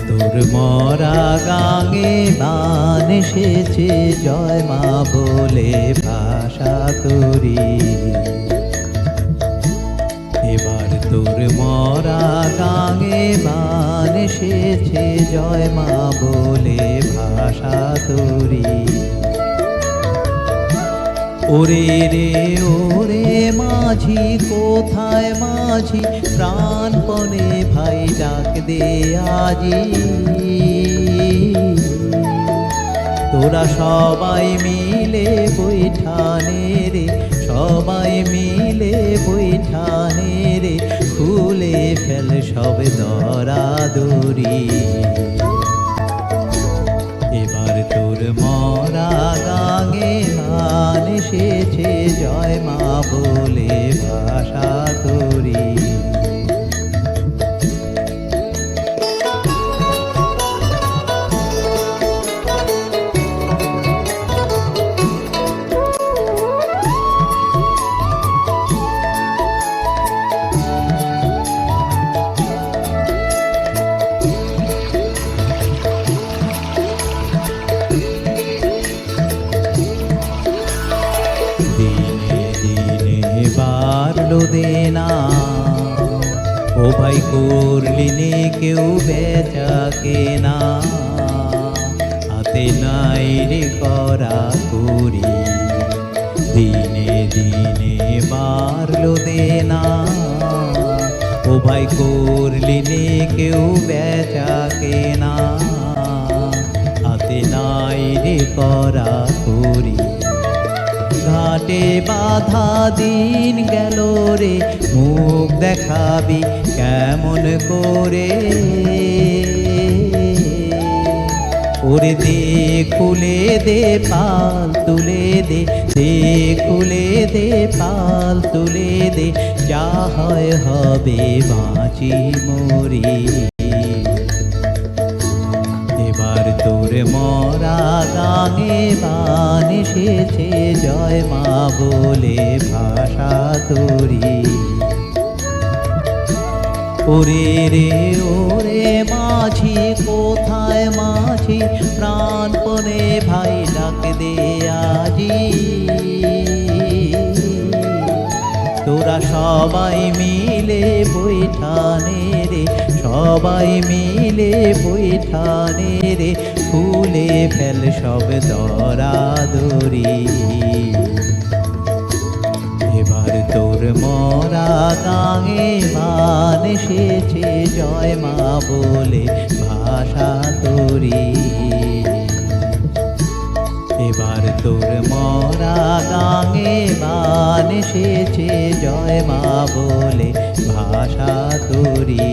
তোর মরা গাঙে বান এসেছে জয় মা বলে ভাষা তোরি। এবার তোর মরা গাঙে বান এসেছে জয় মা বলে ভাষা তোরি। ওরে রে ওরে মাঝি কোথায় মাঝি প্রাণপণে ভাই ডাক দে আজি। তোরা সবাই মিলে বৈঠানে রে, সবাই মিলে বৈঠানে রে, খুলে ফেল সব দরাদরি। এবার তোর মরা গাঙে বান এসেছে জয় মা বলে ভাষা তোরি। বাড়লো দেনা ও ভাই করলি নে কেউ বেচা কেনা, হাতে নাই রে করা করি। দিনে দিনে বাড়লো দেনা ও ভাই করলি নে কেউ বেচা কেনা, হাতে নাই রে করা করি। ঘাটে বাধা দিন গেল রে, মুখ দেখাবি কেমন করে। ওরে দে খুলে দে পাল তুলে দে, দে খুলে দে পাল তুলে দে, যা হয় হবে বাঁচি মরি। এবার তোর মরা গাঙে বান এসেছে জয় মা বলে ভাষা তোরি। ওরে রে ওরে মাঝি কোথায় মাঝি প্রাণপণে ভাই ডাক দে আজি। তোরা সবাই মিলে বৈঠানে রে, সবাই মিলে বৈঠানে রে, খুলে ফেল সব দরাদরি। এবার তোর মরা গাঙে বান এসেছে জয় মা বলে ভাষা তোরি। এবার তোর মরা গাঙে বান এসেছে জয় মা বলে ভাষা তোরি।